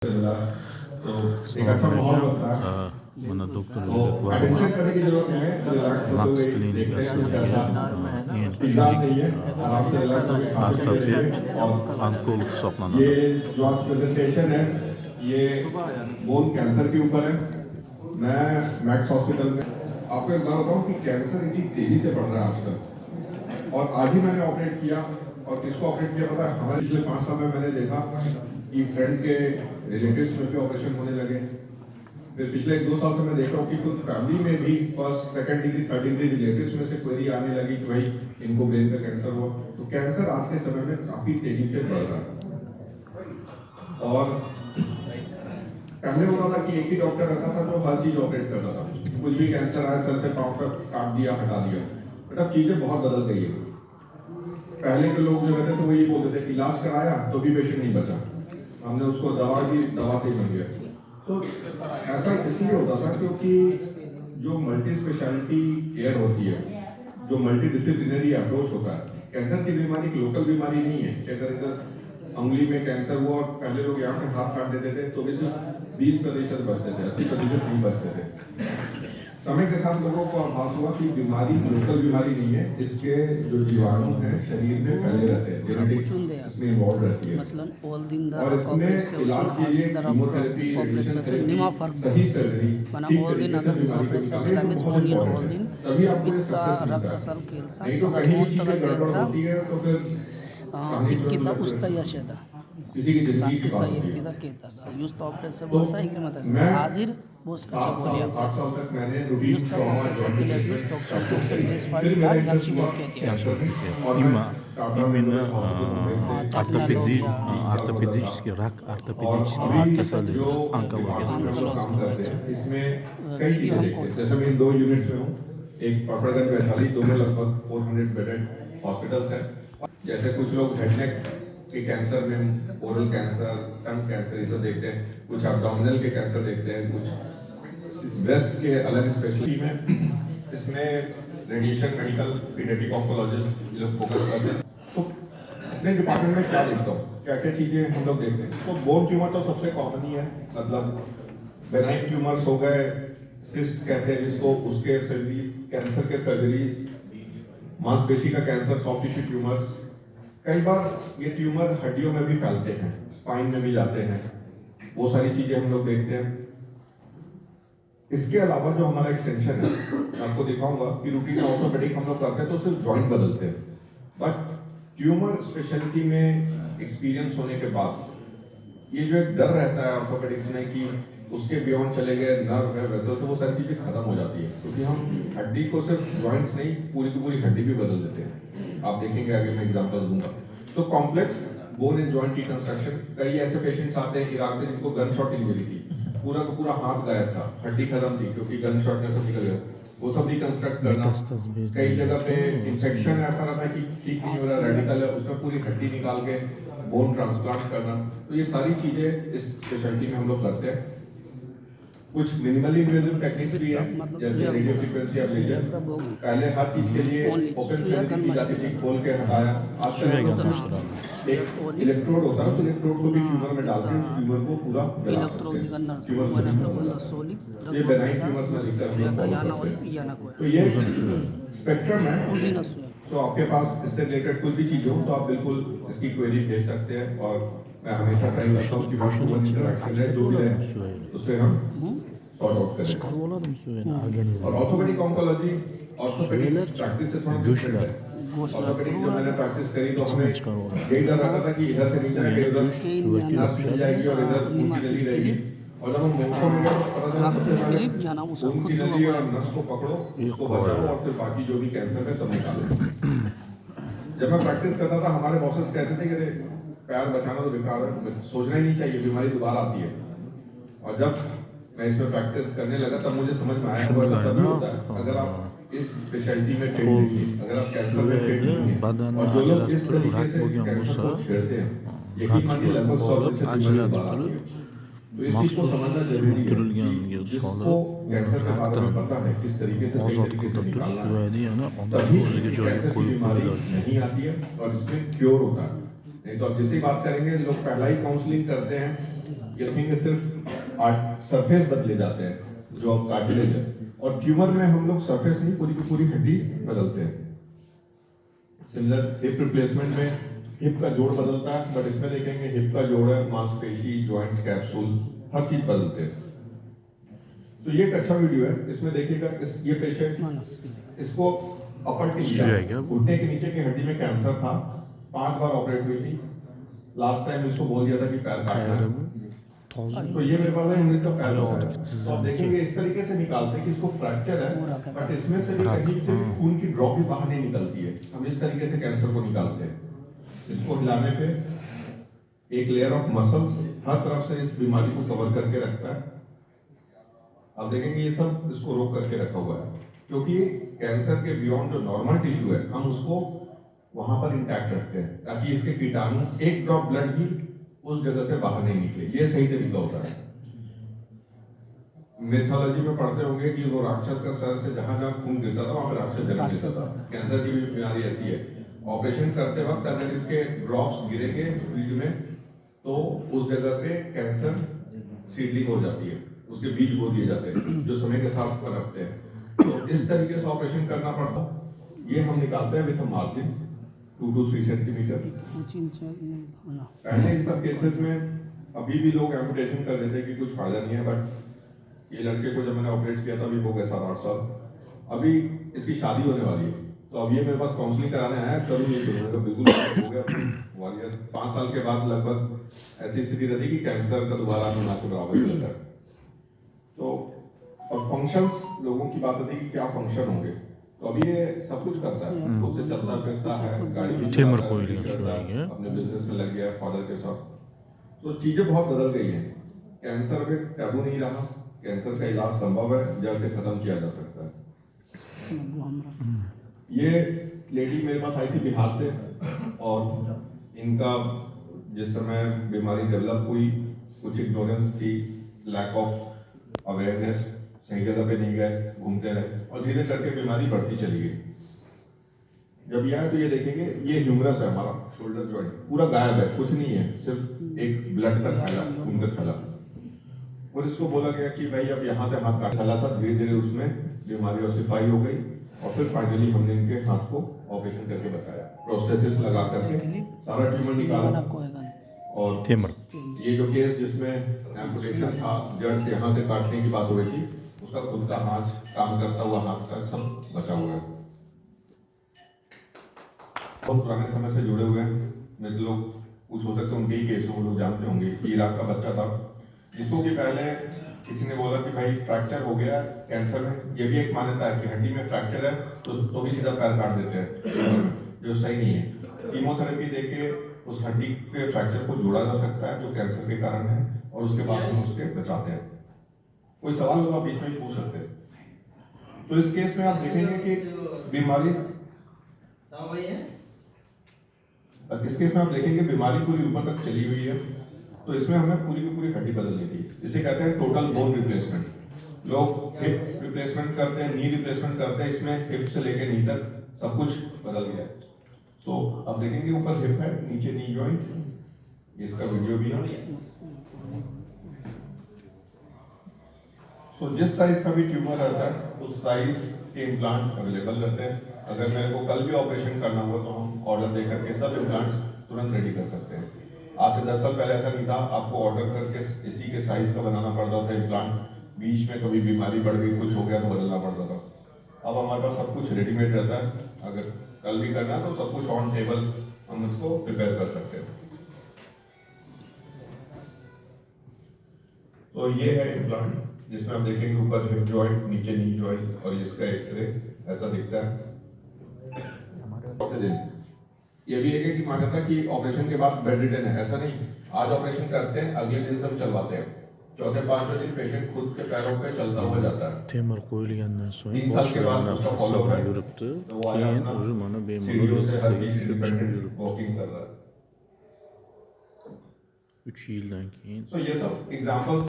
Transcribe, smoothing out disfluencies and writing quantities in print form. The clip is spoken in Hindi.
तो एक अच्छा माहौल Selamünaleyküm. बनता है। Mana doktor तो Lülek var mı? टेंशन करने की जरूरत नहीं है, रिलैक्स होते Max हुए Klinik देखते हैं कुछ aslında ऐसा en चिंता kişilik नहीं है, आराम से रिलैक्स होकर खा पी के ortoped रहेंगे। और onkolog ये hesaplanады. जो आज प्रेजेंटेशन है ये बोन कैंसर के ऊपर है। मैं मैक्स हॉस्पिटल में आपको एक बात बताऊं कि कैंसर इतनी तेजी से बढ़ रहा है आजकल। और आज ही मैंने ऑपरेट किया, और किसको ऑपरेट किया पता है? हमारे पिछले 5 साल में मैंने देखा कि फ्रेंड के रिलेटिव्स में भी ऑपरेशन होने लगे। फिर पिछले 1-2 साल से मैं देख रहा हूँ कि खुद फैमिली में भी first second degree third degree relatives में से क्वेरी आने लगी कि भाई इनको ब्रेन का कैंसर हुआ। तो कैंसर आज के समय में काफी तेजी से बढ़ रहा है। और पहले होता था कि एक ही डॉक्टर रहता था जो हर चीज ऑपरेट करता था, कुछ भी कैंसर आया सर से पाँव पर काट दिया हटा दिया। बट अब चीजें बहुत बदल गई है। पहले के लोग जो रहते थे वो ये बोलते थे इलाज कराया तो भी पेशेंट नहीं बचा, हमने उसको दवा दी, दवा से ही बन गया। तो ऐसा इसलिए होता था क्योंकि जो मल्टी स्पेशलिटी केयर होती है, जो मल्टी डिसिप्लिनरी अप्रोच होता है, कैंसर की बीमारी एक लोकल बीमारी नहीं है कि अगर इधर उंगली में कैंसर हुआ और पहले लोग यहाँ से हाथ काट देते थे तो भी सिर्फ 20% बचते थे, 80% नहीं बचते थे। समय के साथ लोगों को आभास हुआ कि बीमारी लोकल बीमारी नहीं है, इसके जो जीवाणु हैं शरीर में फैले रहते हैं, जेनेटिक्स इसमें इन्वॉल्व रहती है। मसलन ओल दिन और इसमें इलाज के लिए कीमोथेरेपी, रेडिएशन थेरेपी, सही सर्जरी, మన ठीक ओल दिन तरीके से अगर मिस बीमारी को ऑपरेशन निकालें दिला तो मिस बहुत ओनियन ओल इम्पोर्टेंट दिन है। तभी आपको ये बित्ता सक्सेस रक्त मिलता है। सल केल्सा नहीं तो अगर कहीं मोन भी चीजें तक गड़बड़ केल्सा होती है तो फिर कहानी इक्किता तुरंत उस्ता यशदा किसी की जिंदगी की साकिस्ता बात होती यक्तिदा है। केता युस्त ऑपरेशन तो बोलसा हिग्र मत मैं हाजिर बोस कचा 8 बोलिया साल तक मैंने रूटीन युस्त ट्रॉमा ऑपरेशन के लिए युस्त ऑपरेशन बेस फाइव फिर स्टार मेरा गच्ची इंटरेस्ट बोल हुआ कहती है कैंसर में और Ima, Tata imенно memorial hospital Mumbai से ортопедический рак, और ортопедический अभी касались जो онкология. डिपार्टमेंट में हम लोग काम करते हैं इसमें कई वीडियो चीजें हमको देखते हैं। जैसे मैं इन 2 यूनिट्स में हूँ, एक पापड़गंज वैशाली, दोनों लगभग 400 बेडेड हॉस्पिटल्स हैं। जैसे कुछ लोग हेड नेक के कैंसर में ओरल कैंसर, टंग कैंसर ये सब देखते हैं, कुछ एब्डोमिनल के कैंसर देखते हैं, कुछ ब्रेस्ट के अलग स्पेशलिटी में। इसमें रेडिएशन मेडिकल पीडियाट्रिक ऑन्कोलॉजिस्ट लोग फोकस करते हैं। तो अपने डिपार्टमेंट में क्या देखता हूँ, क्या क्या चीजें हम लोग देखते हैं। तो बोन ट्यूमर तो सबसे कॉमन ही है, मतलब बेनाइन ट्यूमर्स हो गए, सिस्ट कहते हैं जिसको, उसके सर्जरीज, कैंसर के सर्जरीज, मांसपेशी का कैंसर, सॉफ्ट टिश्यू ट्यूमर्स। कई बार ये ट्यूमर हड्डियों में भी फैलते हैं, स्पाइन में भी जाते हैं, वो सारी चीजें हम लोग देखते हैं। इसके अलावा जो हमारा एक्सटेंशन है, मैं आपको दिखाऊंगा कि रूटीन ऑर्थोपेडिक हम लोग करते हैं तो सिर्फ जॉइंट बदलते हैं, बट ट्यूमर स्पेशलिटी में एक्सपीरियंस होने के बाद ये जो एक डर रहता है ऑर्थोपेडिक्स में कि उसके बियॉन्ड चले गए नर्व है वेसल से, वो सारी चीजें खत्म हो जाती है, क्योंकि हम हड्डी को सिर्फ जॉइंट्स नहीं पूरी की पूरी हड्डी भी बदल देते हैं। आप देखेंगे आगे मैं एग्जांपल दूंगा। तो complex bone and joint reconstruction, कई ऐसे पेशेंट्स आते हैं इराक से जिनको गन शॉट इंजरी थी, पूरा का पूरा हाथ गायब था, हड्डी खत्म थी क्योंकि गन शॉट में सब निकल गया, वो सब रिकंस्ट्रक्ट करना। कई जगह पे इन्फेक्शन ऐसा रहता है कि ठीक नहीं हो रहा, रेडिकल है, उसमें पूरी हड्डी निकाल के बोन ट्रांसप्लांट करना। तो ये सारी चीजें इस स्पेशलिटी में हम लोग करते हैं। कुछ मिनिमली इन्वेजिव टेक्निक्स भी है, जैसे रेडियो फ्रीक्वेंसी एब्लेशन। पहले हर चीज के लिए ओपन सर्जरी की जाती थी, खोल के हटाया। आजकल हम लोग एक इलेक्ट्रोड होता है, तो इलेक्ट्रोड को भी ट्यूमर में डाल के उस ट्यूमर को पूरा जला सकते हैं। ट्यूमर ये बेनाइन ट्यूमर्स में दिखता है। तो ये स्पेक्ट्रम है। तो आपके पास इससे रिलेटेड कोई भी चीज हो तो आप बिल्कुल इसकी क्वेरी भेज सकते हैं, और मैं हमेशा ट्राई करता हूँ कि वन टू वन इंटरेक्शन है जो भी है उससे हम सॉर्ट आउट करें। और ऑर्थोपेडिक ऑन्कोलॉजी ऑर्थोपेडिक प्रैक्टिस से थोड़ा डिफरेंट है। ऑर्थोपेडिक जब मैंने प्रैक्टिस करी तो हमें यही डर रहता था कि इधर से नहीं जाएगा, इधर नस मिल जाएगी और इधर खून की नली रहेगी। और जब हम मोक्ष में गए तो पता चला खून की नली और नस को पकड़ो, उसको बचाओ और फिर बाकी जो भी कैंसर है सब निकालो। जब मैं प्रैक्टिस करता था हमारे बॉसेस कहते थे कि पैर बचाना तो बेकार है, सोचना ही नहीं चाहिए, बीमारी दोबारा आती है। और जब मैं इसमें प्रैक्टिस करने लगा तब मुझे समझ में आया कि ऐसा तभी होता है अगर आप इस स्पेशलिटी में ट्रेन नहीं है, अगर आप कैंसर में ट्रेन नहीं है। और जो लोग इस तरीके से कैंसर को छेड़ते हैं, यकीन मानिए लगभग 100% बीमारी दोबारा आती है। तो इस चीज को समझना जरूरी है कि जिसको कैंसर के बारे में पता है किस तरीके से सही तरीके से निकालना है, तभी कैंसर की बीमारी नहीं आती है और इसमें क्योर होता है। नहीं तो अब जिसकी बात करेंगे लोग पहला ही काउंसलिंग करते हैं ये देखेंगे सिर्फ सरफेस बदले जाते हैं जो कार्टिलेज है, और ट्यूमर में हम लोग सरफेस नहीं पूरी की पूरी हड्डी बदलते हैं। सिमिलर हिप रिप्लेसमेंट में हिप का जोड़ बदलता है, बट इसमें देखेंगे हिप का जोड़ है, मांसपेशी, जॉइंट्स, कैप्सूल, हर चीज बदलते हैं। तो ये एक अच्छा वीडियो है, इसमें देखिएगा ये पेशेंट इसको अपर टी घुटने के नीचे की हड्डी में कैंसर था, 5 बार ऑपरेट हुई थी। लास्ट टाइम इसको बोल दिया था कि पैर काटना है, तो ये मेरे पास है 19 का पैर होता है। तो आप देखेंगे इस तरीके से निकालते हैं कि इसको फ्रैक्चर है, बट इसमें से भी कहीं से भी खून की ड्रॉप भी बाहर नहीं निकलती है। हम इस तरीके से कैंसर को निकालते हैं। इसको हिलाने पे एक लेयर ऑफ मसल्स हर तरफ से इस बीमारी को कवर करके रखता है। आप देखेंगे ये सब इसको रोक करके रखा हुआ है, क्योंकि कैंसर के बियॉन्ड जो नॉर्मल टिश्यू है हम उसको वहां पर इंटैक्ट रखते हैं, ताकि इसके कीटाणु एक ड्रॉप ब्लड भी उस जगह से बाहर नहीं निकले। ये सही तरीका होता है। मिथोलॉजी में पढ़ते होंगे कि वो राक्षस का सर से जहां जहां खून गिरता था वहां पर राक्षस जन्म लेता था। कैंसर की भी बीमारी ऐसी है। ऑपरेशन करते वक्त अगर इसके ड्रॉप्स गिरेंगे फ्लूइड में तो उस जगह पे कैंसर सीडलिंग हो जाती है, उसके बीज बो दिए जाते हैं जो समय के साथ पनपते हैं। तो इस तरीके से ऑपरेशन करना पड़ता। ये हम निकालते हैं विथ मार्जिन 2 to 3 सेंटीमीटर। पहले इन सब केसेस में अभी भी लोग एम्पुटेशन कर देते हैं कि कुछ फायदा नहीं है, बट ये लड़के को जब मैंने ऑपरेट किया था अभी हो गए 7-8 साल, अभी इसकी शादी होने वाली है। तो अब ये मेरे पास काउंसलिंग कराने आया, करूँ नहीं करूँ, तो बिल्कुल हो गया वारियर। 5 साल के बाद लगभग ऐसी स्थिति रहती कि कैंसर का दोबारा आना के बराबर रहता है। तो और फंक्शंस लोगों की बात होती है कि क्या फंक्शन होंगे, तो अभी ये सब कुछ करता है, खुद से चलता फिरता है, गाड़ी भी चलाता है, अपने बिजनेस में लग गया फादर के साथ। तो चीजें बहुत बदल गई हैं। कैंसर में टैबू नहीं रहा, कैंसर का इलाज संभव है, जड़ से खत्म किया जा सकता है। ये लेडी मेरे पास आई थी बिहार से, और इनका जिस समय बीमारी डेवलप हुई कुछ इग्नोरेंस थी, लैक ऑफ अवेयरनेस, सही जगह पे नहीं गए, घूमते रहे, और धीरे करके बीमारी बढ़ती चली गई। जब ये आए तो ये देखेंगे ये ह्यूमरस है, हमारा शोल्डर जॉइंट पूरा गायब है, कुछ नहीं है, सिर्फ एक ब्लड का थैला, खून का थैला। और इसको बोला गया कि भाई अब यहाँ से हाथ काट थैला था, धीरे धीरे उसमें बीमारी ऑसिफाई हो गई, और फिर फाइनली हमने इनके हाथ को ऑपरेशन करके बचाया, प्रोस्थेसिस लगा करके सारा ट्यूमर निकाला। और ये जो केस जिसमें एम्पुटेशन था, जड़ से यहाँ से काटने की बात हो रही थी, उसका खुद का हाथ, काम करता हुआ हाथ का सब बचा हुआ है। बहुत पुराने समय से जुड़े हुए हैं। मेरे लोग कुछ हो सकते हैं उनके ही केस हो, लोग जानते होंगे कि इराक का बच्चा था जिसको कि पहले किसी ने बोला कि भाई फ्रैक्चर हो गया कैंसर में। ये भी एक मान्यता है कि हड्डी में फ्रैक्चर है तो भी सीधा पैर काट देते हैं, जो सही नहीं है। कीमोथेरेपी देके उस हड्डी के फ्रैक्चर को जोड़ा जा सकता है जो कैंसर के कारण है, और उसके बाद हम उसके बचाते हैं। कोई सवाल होगा बीच में पूछ सकते हैं। तो इस केस में आप देखेंगे कि बीमारी इस केस में आप देखेंगे बीमारी पूरी ऊपर तक चली हुई है, तो इसमें हमें पूरी की पूरी हड्डी बदलनी थी, जिसे कहते हैं टोटल बोन रिप्लेसमेंट। लोग हिप रिप्लेसमेंट करते हैं, नी रिप्लेसमेंट करते हैं, इसमें हिप से लेकर नी तक सब कुछ बदल गया। तो अब देखेंगे ऊपर हिप है, नीचे नी जॉइंट, इसका वीडियो भी है। तो जिस साइज का भी ट्यूमर रहता है उस साइज के इम्प्लांट अवेलेबल रहते हैं। अगर मेरे को कल भी ऑपरेशन करना हुआ तो हम ऑर्डर दे करके सब इम्प्लांट्स तुरंत रेडी कर सकते हैं। आज से 10 साल पहले ऐसा नहीं था, आपको ऑर्डर करके इसी के साइज का बनाना पड़ता था इम्प्लांट, बीच में कभी बीमारी बढ़ गई, कुछ हो गया तो बदलना पड़ता था। अब हमारे पास सब कुछ रेडीमेड रहता है, अगर कल भी करना है तो सब कुछ ऑन टेबल हम इसको प्रिपेयर कर सकते हैं। तो ये है इम्प्लांट, जिसमें आप देखेंगे ऊपर हिप जॉइंट, नीचे नी जॉइंट, और इसका एक्सरे ऐसा दिखता है। ये भी है कि मान्यता कि ऑपरेशन के बाद बेड रिटर्न है, ऐसा नहीं। आज ऑपरेशन करते हैं, अगले दिन सब चलवाते हैं, चौथे पांचवें दिन पेशेंट खुद के पैरों पे चलता हुआ जाता है। 3 साल के बाद उसका फॉलो है, तो वो आया अपना सीढ़ियों से हर चीज इंडिपेंडेंट वॉकिंग कर रहा है। तो ये सब एग्जांपल्स